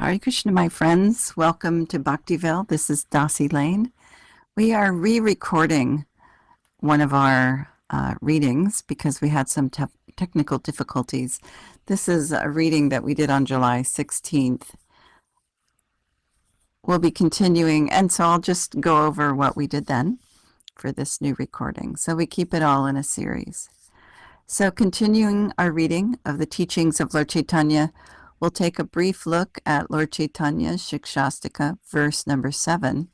Hare Krishna, my friends. Welcome to Bhaktiville. This is Dasi Lane. We are re-recording one of our readings because we had some technical difficulties. This is a reading that we did on July 16th. We'll be continuing, and so I'll just go over what we did then for this new recording. So we keep it all in a series. So continuing our reading of the teachings of Lord Caitanya, we'll take a brief look at Lord Caitanya's Shikshastika, verse number 7,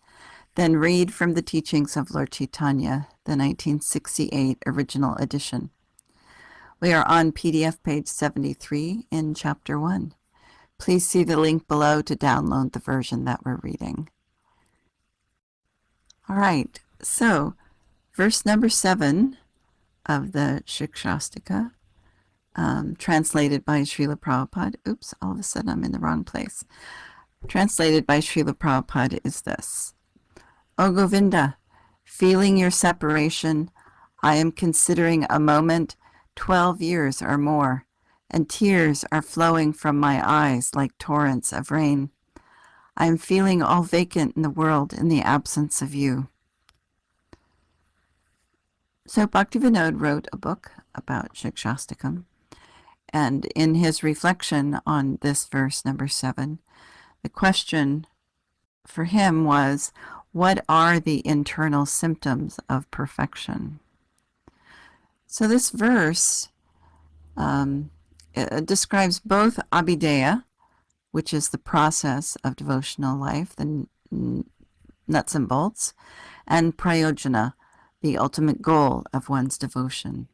then read from the teachings of Lord Caitanya, the 1968 original edition. We are on PDF page 73 in chapter 1. Please see the link below to download the version that we're reading. All right, so verse number 7 of the Shikshastika, translated by Srila Prabhupada. Oops, all of a sudden I'm in the wrong place. Translated by Srila Prabhupada is this. O Govinda, feeling your separation, I am considering a moment 12 years or more, and tears are flowing from my eyes like torrents of rain. I am feeling all vacant in the world in the absence of you. So Bhaktiville wrote a book about Shikshastikam. And in his reflection on this verse number 7, the question for him was, what are the internal symptoms of perfection? So this verse it describes both abhideya, which is the process of devotional life, the nuts and bolts, and prayojana, the ultimate goal of one's devotion.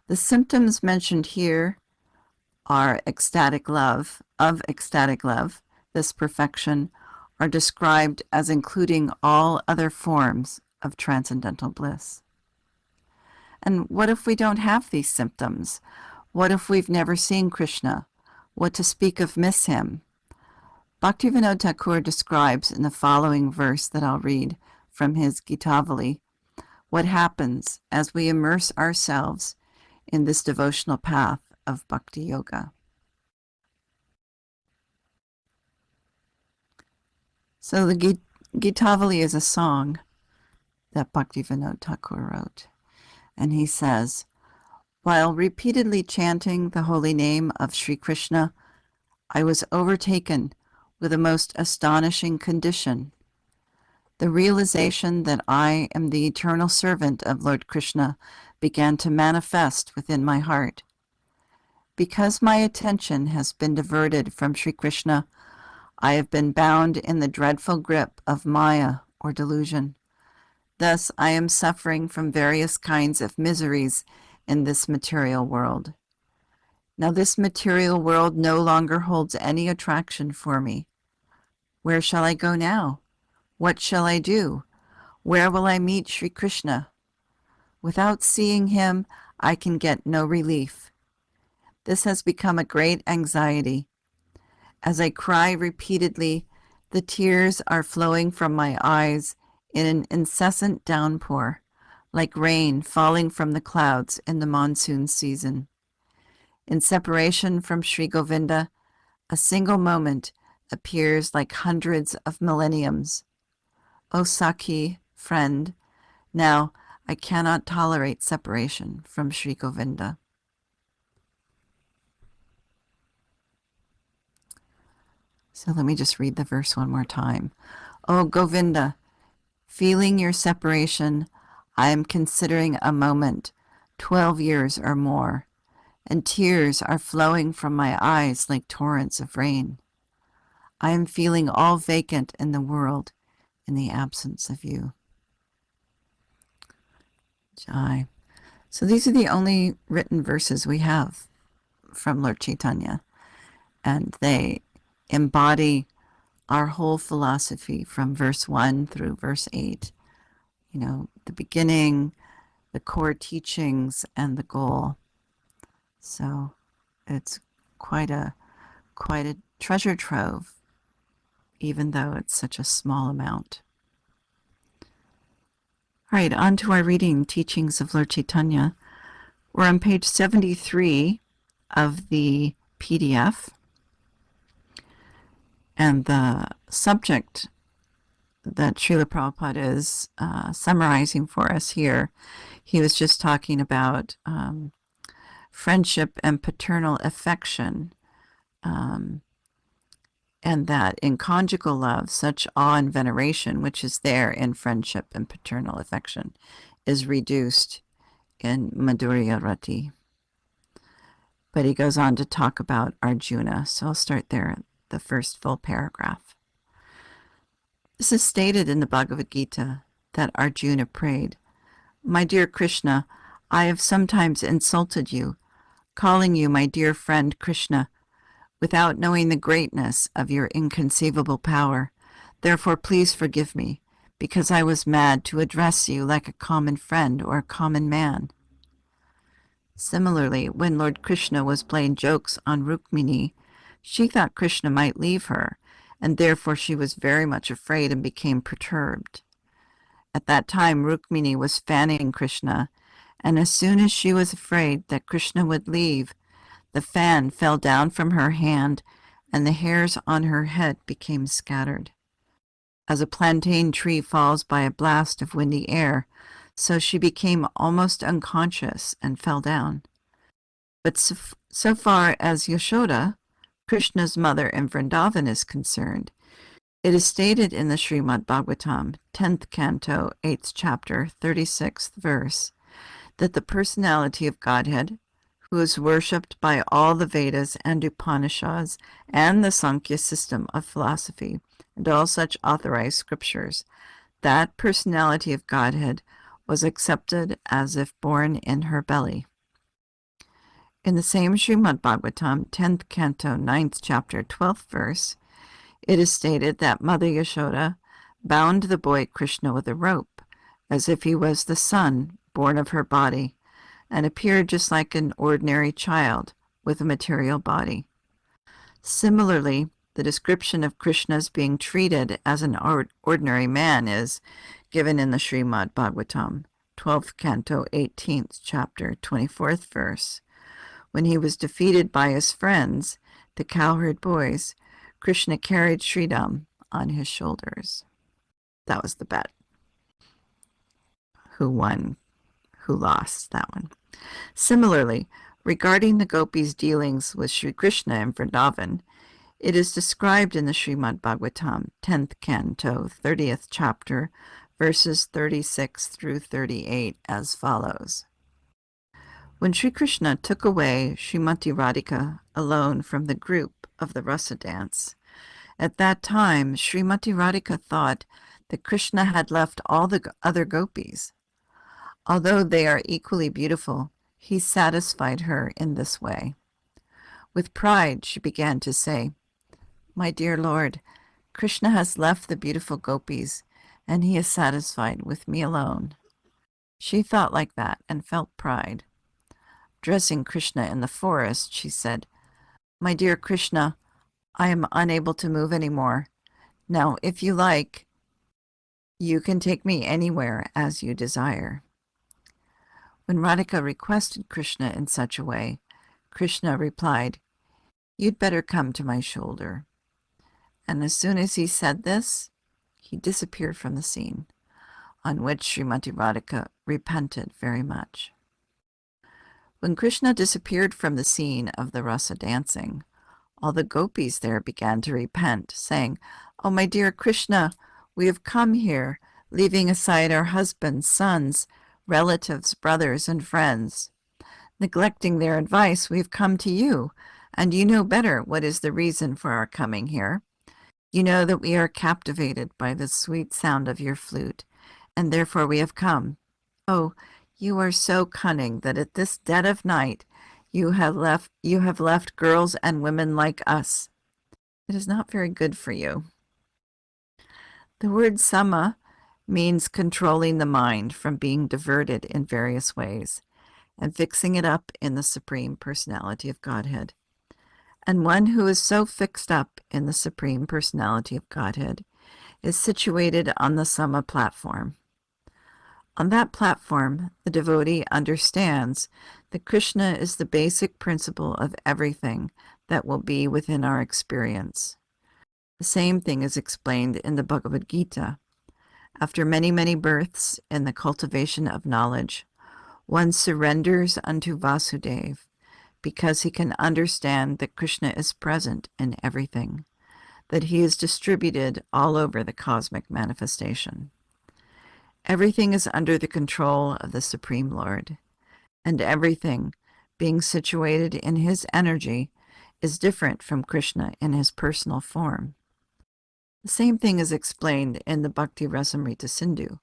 The symptoms mentioned here are ecstatic love, this perfection, are described as including all other forms of transcendental bliss. And what if we don't have these symptoms? What if we've never seen Krishna? What to speak of miss him? Bhaktivinoda Thakur describes in the following verse that I'll read from his Gitavali what happens as we immerse ourselves in this devotional path of Bhakti Yoga. So the Gitavali is a song that Bhaktivinoda Thakur wrote. And he says, while repeatedly chanting the holy name of Sri Krishna, I was overtaken with a most astonishing condition. The realization that I am the eternal servant of Lord Krishna began to manifest within my heart. Because my attention has been diverted from Sri Krishna, I have been bound in the dreadful grip of Maya, or delusion. Thus, I am suffering from various kinds of miseries in this material world. Now, this material world no longer holds any attraction for me. Where shall I go now? What shall I do? Where will I meet Sri Krishna? Without seeing him, I can get no relief. This has become a great anxiety. As I cry repeatedly, the tears are flowing from my eyes in an incessant downpour, like rain falling from the clouds in the monsoon season. In separation from Sri Govinda, a single moment appears like hundreds of millenniums. O Sakhi, friend, now I cannot tolerate separation from Sri Govinda. So let me just read the verse one more time. O Govinda, feeling your separation, I am considering a moment, 12 years or more, and tears are flowing from my eyes like torrents of rain. I am feeling all vacant in the world in the absence of you. Jai. So these are the only written verses we have from Lord Caitanya, and they embody our whole philosophy from verse 1 through verse 8. You know, the beginning, the core teachings, and the goal. So it's quite a treasure trove, even though it's such a small amount. All right, on to our reading, Teachings of Lord Caitanya. We're on page 73 of the PDF. And the subject that Srila Prabhupada is summarizing for us here, he was just talking about friendship and paternal affection, and that in conjugal love, such awe and veneration, which is there in friendship and paternal affection, is reduced in Madhurya Rati. But he goes on to talk about Arjuna, so I'll start there, the first full paragraph. This is stated in the Bhagavad Gita that Arjuna prayed, "My dear Krishna, I have sometimes insulted you, calling you my dear friend Krishna, without knowing the greatness of your inconceivable power. Therefore, please forgive me, because I was mad to address you like a common friend or a common man." Similarly, when Lord Krishna was playing jokes on Rukmini, she thought Krishna might leave her, and therefore she was very much afraid and became perturbed. At that time, Rukmini was fanning Krishna, and as soon as she was afraid that Krishna would leave, the fan fell down from her hand, and the hairs on her head became scattered. As a plantain tree falls by a blast of windy air, so she became almost unconscious and fell down. But so far as Yashoda, Krishna's mother in Vrindavan, is concerned, it is stated in the Srimad Bhagavatam, 10th canto, 8th chapter, 36th verse, that the personality of Godhead, who is worshipped by all the Vedas and Upanishads and the Sankhya system of philosophy and all such authorized scriptures, that personality of Godhead was accepted as if born in her belly. In the same Srimad Bhagavatam, 10th canto, 9th chapter, 12th verse, it is stated that Mother Yashoda bound the boy Krishna with a rope, as if he was the son born of her body, and appeared just like an ordinary child with a material body. Similarly, the description of Krishna's being treated as an ordinary man is given in the Srimad Bhagavatam, 12th canto, 18th chapter, 24th verse. When he was defeated by his friends, the cowherd boys, Krishna carried Sridham on his shoulders. That was the bet. Who won? Who lost? That one. Similarly, regarding the gopis' dealings with Sri Krishna in Vrindavan, it is described in the Srimad Bhagavatam, 10th canto, 30th chapter, verses 36 through 38 as follows. When Sri Krishna took away Srimati Radhika alone from the group of the Rasa dance, at that time Srimati Radhika thought that Krishna had left all the other gopis. Although they are equally beautiful, he satisfied her in this way. With pride, she began to say, "My dear Lord, Krishna has left the beautiful gopis, and he is satisfied with me alone." She thought like that and felt pride. Addressing Krishna in the forest, she said, "My dear Krishna, I am unable to move anymore. Now, if you like, you can take me anywhere as you desire." When Radhika requested Krishna in such a way, Krishna replied, "You'd better come to my shoulder." And as soon as he said this, he disappeared from the scene, on which Srimati Radhika repented very much. When Krishna disappeared from the scene of the rasa dancing, all the gopis there began to repent, saying, "Oh, my dear Krishna, we have come here, leaving aside our husbands, sons, relatives, brothers, and friends. Neglecting their advice, we've come to you, and you know better what is the reason for our coming here. You know that we are captivated by the sweet sound of your flute, and therefore we have come. Oh, you are so cunning that at this dead of night you have left girls and women like us. It is not very good for you." The word sama means controlling the mind from being diverted in various ways and fixing it up in the Supreme Personality of Godhead. And one who is so fixed up in the Supreme Personality of Godhead is situated on the sama platform. On that platform, the devotee understands that Krishna is the basic principle of everything that will be within our experience. The same thing is explained in the Bhagavad Gita. After many, many births in the cultivation of knowledge, one surrenders unto Vasudeva because he can understand that Krishna is present in everything, that he is distributed all over the cosmic manifestation. Everything is under the control of the Supreme Lord, and everything, being situated in his energy, is different from Krishna in his personal form. The same thing is explained in the Bhakti Rasamrita Sindhu,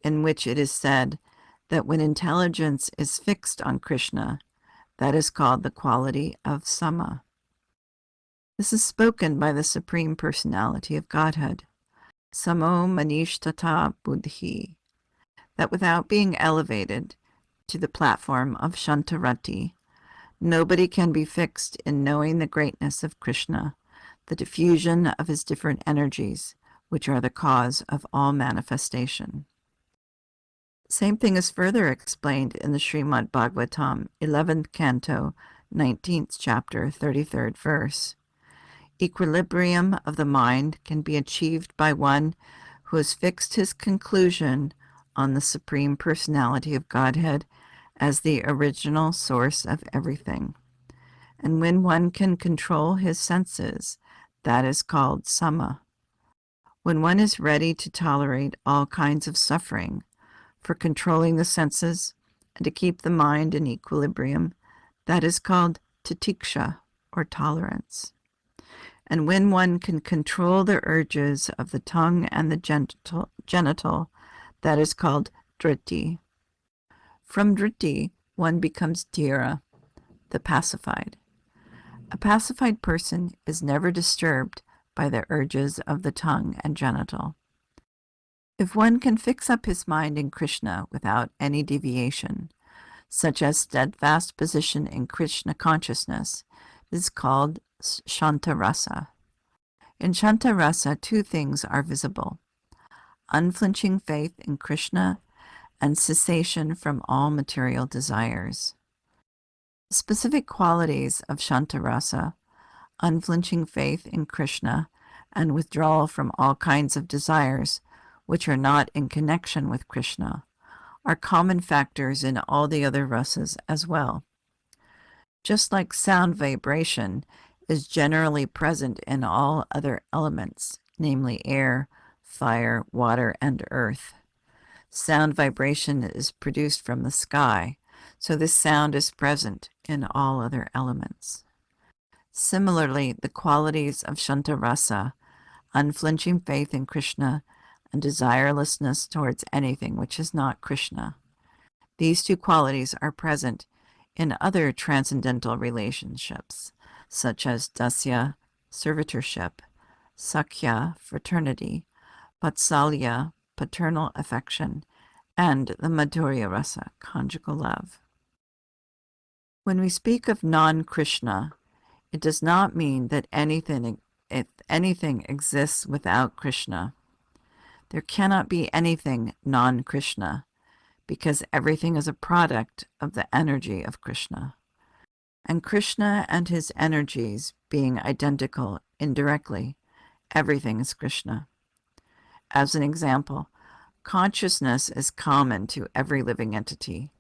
in which it is said that when intelligence is fixed on Krishna, that is called the quality of Sama. This is spoken by the Supreme Personality of Godhead, Samo Manish Tata Buddhi, that without being elevated to the platform of Shantarati, nobody can be fixed in knowing the greatness of Krishna, the diffusion of his different energies, which are the cause of all manifestation. Same thing is further explained in the Srimad Bhagavatam, 11th canto, 19th chapter, 33rd verse. Equilibrium of the mind can be achieved by one who has fixed his conclusion on the Supreme Personality of Godhead as the original source of everything. And when one can control his senses, that is called Sama. When one is ready to tolerate all kinds of suffering for controlling the senses and to keep the mind in equilibrium, that is called Titiksha, or tolerance. And when one can control the urges of the tongue and the genital, that is called Driti. From Driti, one becomes Dhira, the pacified. A pacified person is never disturbed by the urges of the tongue and genital. If one can fix up his mind in Krishna without any deviation, such as steadfast position in Krishna consciousness, it is called Shantarasa. In Shantarasa, two things are visible: unflinching faith in Krishna and cessation from all material desires. Specific qualities of Shantarasa, unflinching faith in Krishna, and withdrawal from all kinds of desires which are not in connection with Krishna, are common factors in all the other rasas as well. Just like sound vibration is generally present in all other elements, namely air, fire, water, and earth. Sound vibration is produced from the sky, so this sound is present in all other elements. Similarly, the qualities of Shantarasa, unflinching faith in Krishna, and desirelessness towards anything which is not Krishna, these two qualities are present in other transcendental relationships, such as dasya, servitorship, sakhya, fraternity, vatsalya, paternal affection, and the madhurya rasa, conjugal love. When we speak of non-Krishna, it does not mean that anything exists without Krishna. There cannot be anything non-Krishna, because everything is a product of the energy of Krishna. And Krishna and his energies being identical indirectly, everything is Krishna. As an example, consciousness is common to every living entity,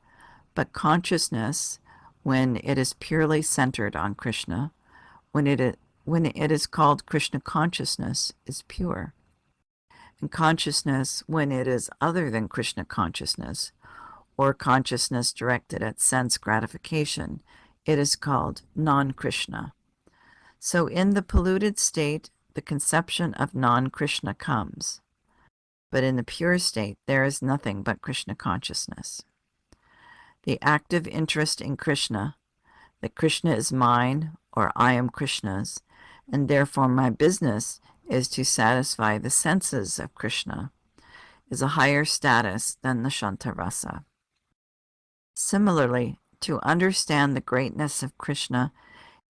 but consciousness, when it is purely centered on Krishna, when it is called Krishna consciousness, is pure. And consciousness, when it is other than Krishna consciousness, or consciousness directed at sense gratification, it is called non-Krishna. So in the polluted state, the conception of non-Krishna comes. But in the pure state, there is nothing but Krishna consciousness. The active interest in Krishna, that Krishna is mine, or I am Krishna's, and therefore my business is to satisfy the senses of Krishna, is a higher status than the Shantarasa. Similarly, to understand the greatness of Krishna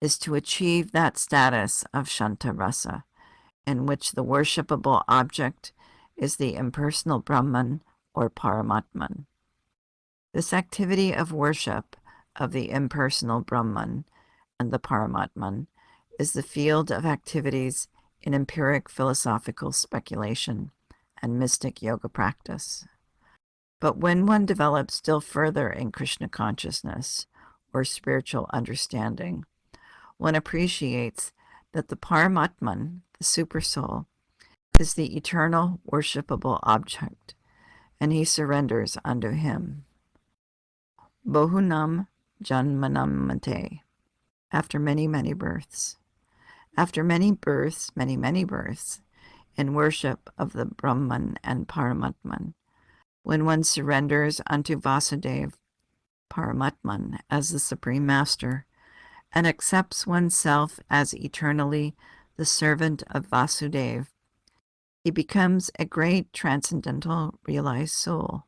is to achieve that status of Shantarasa, in which the worshipable object is the impersonal Brahman or Paramatman. This activity of worship of the impersonal Brahman and the Paramatman is the field of activities in empiric philosophical speculation and mystic yoga practice. But when one develops still further in Krishna consciousness or spiritual understanding, one appreciates that the Paramatman, the Supersoul, is the eternal worshipable object, and he surrenders unto him. Bohunam janmanam mate, after many, many births. After many births, many births, in worship of the Brahman and Paramatman, when one surrenders unto Vasudeva Paramatman as the Supreme Master, and accepts oneself as eternally the servant of Vasudeva, he becomes a great transcendental realized soul.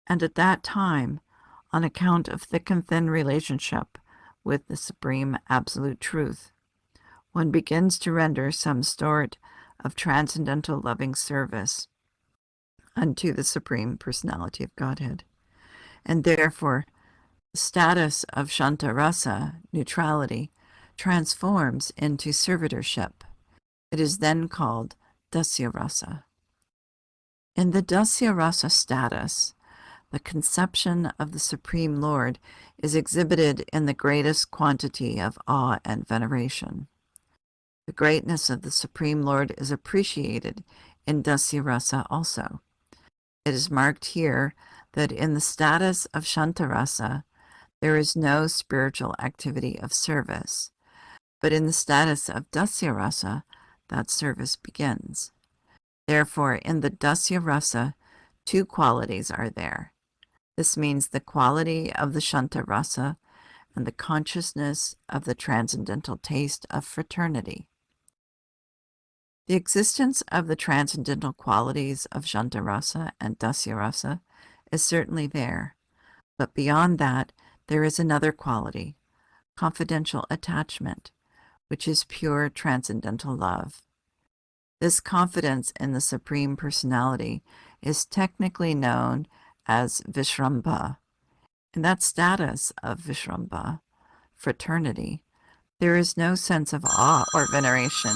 And at that time, on account of thick and thin relationship with the Supreme Absolute Truth, one begins to render some sort of transcendental loving service unto the Supreme Personality of Godhead. And therefore, the status of Shanta Rasa, neutrality, transforms into servitorship. It is then called Dasya Rasa. In the Dasya Rasa status, the conception of the Supreme Lord is exhibited in the greatest quantity of awe and veneration. The greatness of the Supreme Lord is appreciated in Dasya Rasa also. It is marked here that in the status of Shanta Rasa, there is no spiritual activity of service, but in the status of Dasya Rasa, that service begins. Therefore, in the Dasya Rasa, two qualities are there. This means the quality of the Shanta Rasa and the consciousness of the transcendental taste of fraternity. The existence of the transcendental qualities of Shanta Rasa and Dasya Rasa is certainly there, but beyond that, there is another quality, confidential attachment, which is pure transcendental love. This confidence in the Supreme Personality is technically known as Vishrambha. In that status of Vishrambha, fraternity, there is no sense of awe or veneration,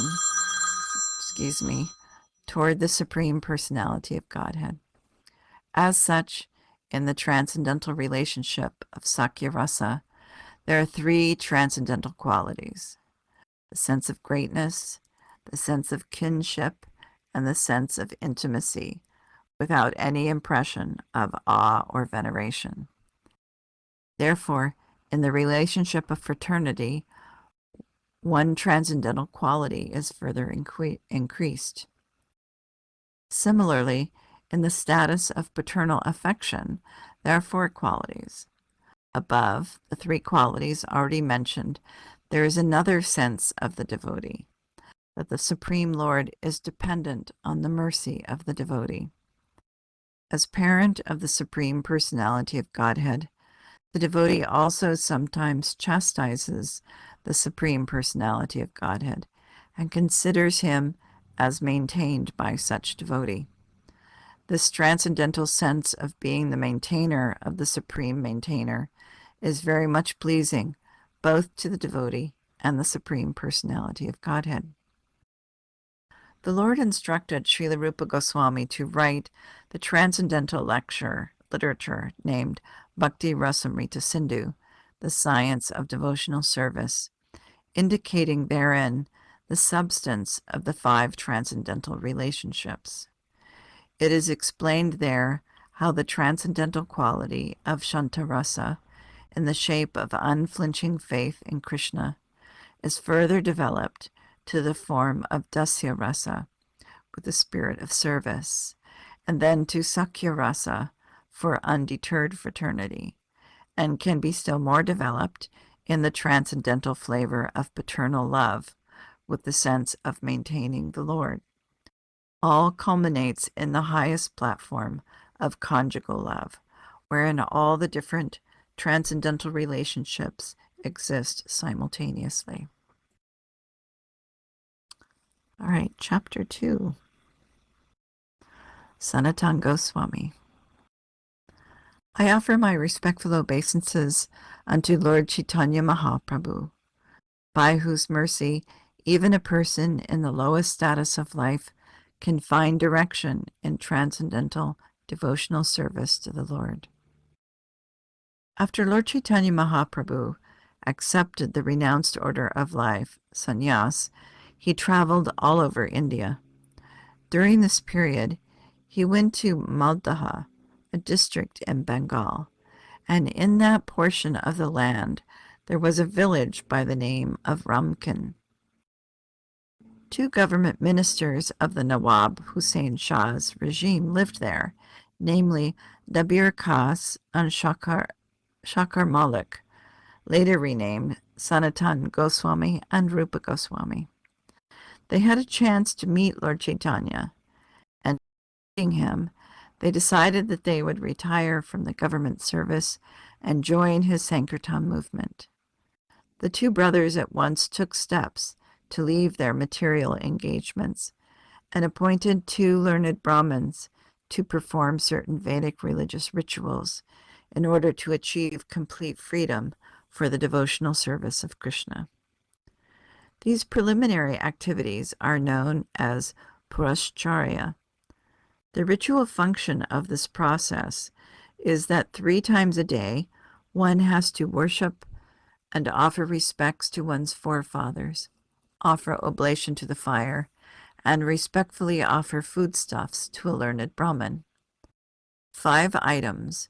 toward the Supreme Personality of Godhead. As such, in the transcendental relationship of Sakya Rasa, there are three transcendental qualities: the sense of greatness, the sense of kinship, and the sense of intimacy, without any impression of awe or veneration. Therefore, in the relationship of fraternity, one transcendental quality is further increased. Similarly, in the status of paternal affection, there are four qualities. Above the three qualities already mentioned, there is another sense of the devotee, that the Supreme Lord is dependent on the mercy of the devotee. As parent of the Supreme Personality of Godhead, the devotee also sometimes chastises the Supreme Personality of Godhead and considers him as maintained by such devotee. This transcendental sense of being the maintainer of the Supreme Maintainer is very much pleasing both to the devotee and the Supreme Personality of Godhead. The Lord instructed Srila Rupa Goswami to write the transcendental literature named Bhakti Rasamrita Sindhu, the Science of Devotional Service, indicating therein the substance of the five transcendental relationships. It is explained there how the transcendental quality of Shantarasa, in the shape of unflinching faith in Krishna, is further developed to the form of Dasya Rasa, with the spirit of service, and then to Sakya Rasa, for undeterred fraternity, and can be still more developed in the transcendental flavor of paternal love, with the sense of maintaining the Lord. All culminates in the highest platform of conjugal love, wherein all the different transcendental relationships exist simultaneously. All right, Chapter 2. Sanatan Goswami. I offer my respectful obeisances unto Lord Caitanya Mahaprabhu, by whose mercy Even a person in the lowest status of life can find direction in transcendental devotional service to the Lord. After Lord Caitanya Mahaprabhu accepted the renounced order of life, sannyas, he traveled all over India. During this period, he went to Maldaha, a district in Bengal, and in that portion of the land there was a village by the name of Ramkin. Two government ministers of the Nawab Hussain Shah's regime lived there, namely Dabir Khas and Shakar Malik, later renamed Sanatan Goswami and Rupa Goswami. They had a chance to meet Lord Caitanya, and meeting him, they decided that they would retire from the government service and join his Sankirtan movement. The two brothers at once took steps to leave their material engagements and appointed two learned Brahmins to perform certain Vedic religious rituals in order to achieve complete freedom for the devotional service of Krishna. These preliminary activities are known as Purascharya. The ritual function of this process is that 3 times a day one has to worship and offer respects to one's forefathers, offer oblation to the fire, and respectfully offer foodstuffs to a learned Brahmin. 5 items: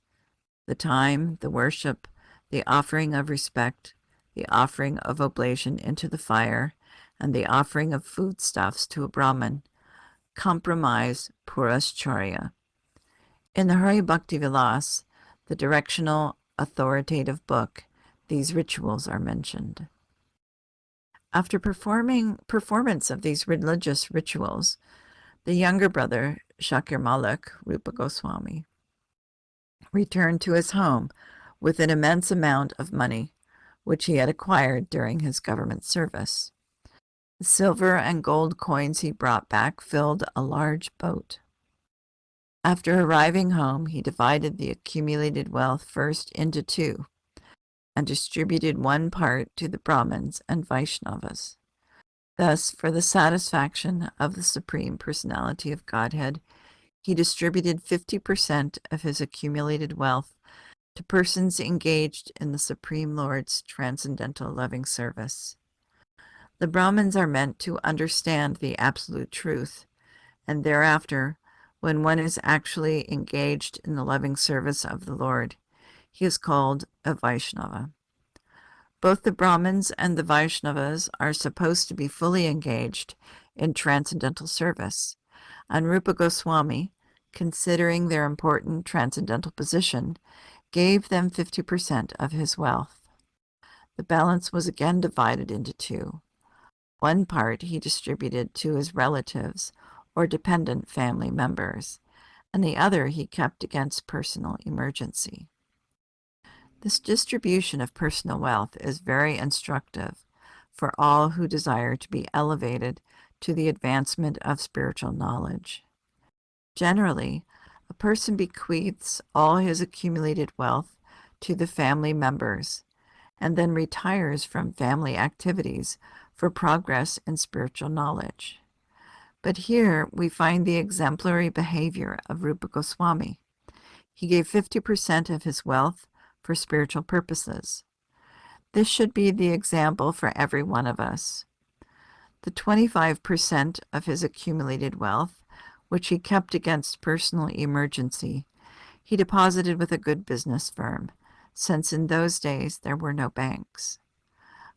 the time, the worship, the offering of respect, the offering of oblation into the fire, and the offering of foodstuffs to a Brahmin, comprise Purascharya. In the Hari Bhaktivilas, the directional authoritative book, these rituals are mentioned. After performance of these religious rituals, the younger brother, Shakir Malik, Rupa Goswami, returned to his home with an immense amount of money, which he had acquired during his government service. The silver and gold coins he brought back filled a large boat. After arriving home, he divided the accumulated wealth first into 2 and distributed 1 part to the Brahmins and Vaishnavas. Thus, for the satisfaction of the Supreme Personality of Godhead, he distributed 50% of his accumulated wealth to persons engaged in the Supreme Lord's transcendental loving service. The Brahmins are meant to understand the absolute truth, and thereafter, when one is actually engaged in the loving service of the Lord, he is called a Vaishnava. Both the Brahmins and the Vaishnavas are supposed to be fully engaged in transcendental service, and Rupa Goswami, considering their important transcendental position, gave them 50% of his wealth. The balance was again divided into 2. 1 part he distributed to his relatives or dependent family members, and the other he kept against personal emergency. This distribution of personal wealth is very instructive for all who desire to be elevated to the advancement of spiritual knowledge. Generally, a person bequeaths all his accumulated wealth to the family members and then retires from family activities for progress in spiritual knowledge. But here we find the exemplary behavior of Rupa Goswami. He gave 50% of his wealth for spiritual purposes. This should be the example for every one of us. The 25% of his accumulated wealth, which he kept against personal emergency, he deposited with a good business firm, since in those days there were no banks.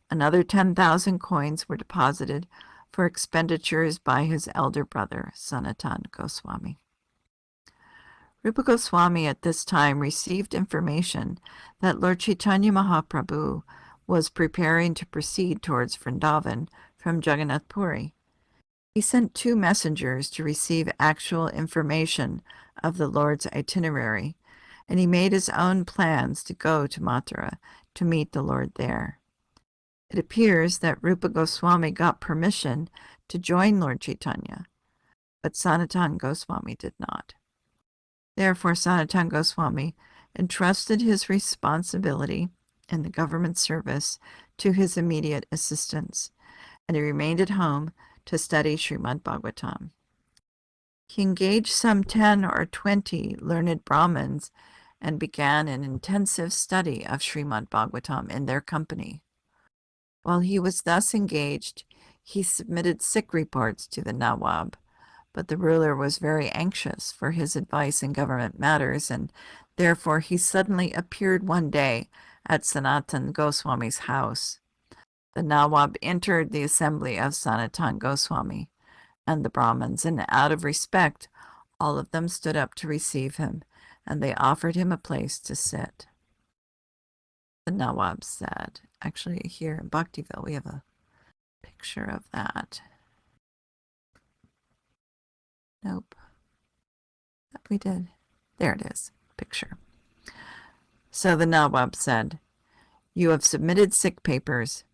Another 10,000 coins were deposited for expenditures by his elder brother, Sanatan Goswami. Rupa Goswami at this time received information that Lord Caitanya Mahaprabhu was preparing to proceed towards Vrindavan from Jagannath Puri. He sent 2 messengers to receive actual information of the Lord's itinerary, and he made his own plans to go to Mathura to meet the Lord there. It appears that Rupa Goswami got permission to join Lord Caitanya, but Sanatan Goswami did not. Therefore, Sanatan Goswami entrusted his responsibility in the government service to his immediate assistants, and he remained at home to study Srimad Bhagavatam. He engaged some 10 or 20 learned Brahmins and began an intensive study of Srimad Bhagavatam in their company. While he was thus engaged, he submitted sick reports to the Nawab, but the ruler was very anxious for his advice in government matters, and therefore he suddenly appeared one day at Sanatan Goswami's house. The Nawab entered the assembly of Sanatan Goswami and the Brahmins, and out of respect, all of them stood up to receive him, and they offered him a place to sit. The Nawab said, actually here in Bhaktiville, we have a picture of that. Nope. We did. There it is. Picture. So the Nawab said, "You have submitted sick papers,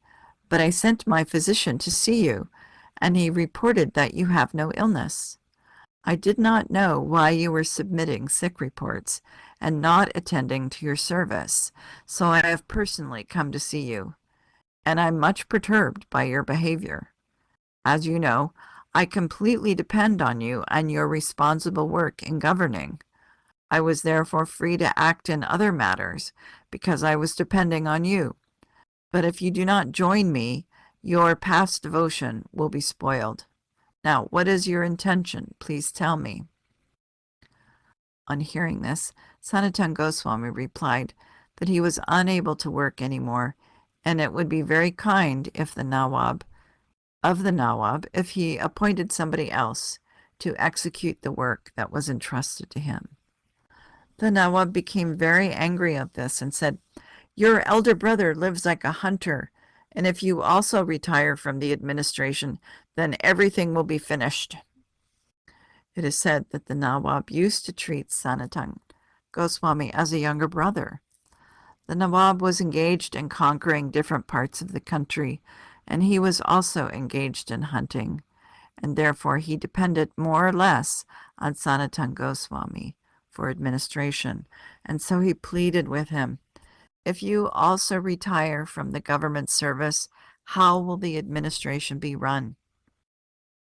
but I sent my physician to see you, and he reported that you have no illness. I did not know why you were submitting sick reports and not attending to your service, so I have personally come to see you, and I'm much perturbed by your behavior. As you know, I completely depend on you and your responsible work in governing. I was therefore free to act in other matters because I was depending on you. But if you do not join me, your past devotion will be spoiled. Now, what is your intention? Please tell me." On hearing this, Sanatan Goswami replied that he was unable to work anymore, and it would be very kind if the Nawab if he appointed somebody else to execute the work that was entrusted to him. The Nawab became very angry at this and said, "Your elder brother lives like a hunter, and if you also retire from the administration, then everything will be finished." It is said that the Nawab used to treat Sanatan Goswami as a younger brother. The Nawab was engaged in conquering different parts of the country, and he was also engaged in hunting, and therefore he depended more or less on Sanatan Goswami for administration, and so he pleaded with him, "If you also retire from the government service, how will the administration be run?"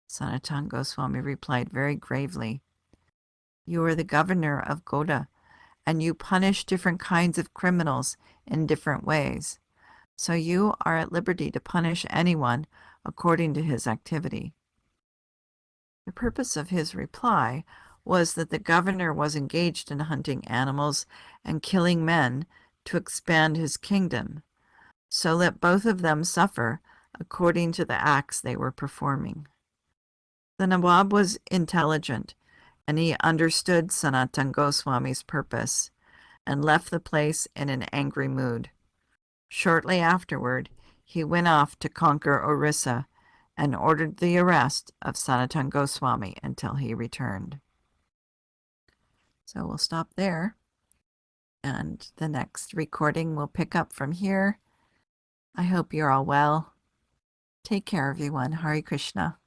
Sanatan Goswami replied very gravely, "You are the governor of Goda, and you punish different kinds of criminals in different ways. So you are at liberty to punish anyone according to his activity." The purpose of his reply was that the governor was engaged in hunting animals and killing men to expand his kingdom. So let both of them suffer according to the acts they were performing. The Nawab was intelligent, and he understood Sanatan Goswami's purpose, and left the place in an angry mood. Shortly afterward, he went off to conquer Orissa and ordered the arrest of Sanatan Goswami until he returned. So we'll stop there, and the next recording will pick up from here. I hope you're all well. Take care, everyone. Hare Krishna.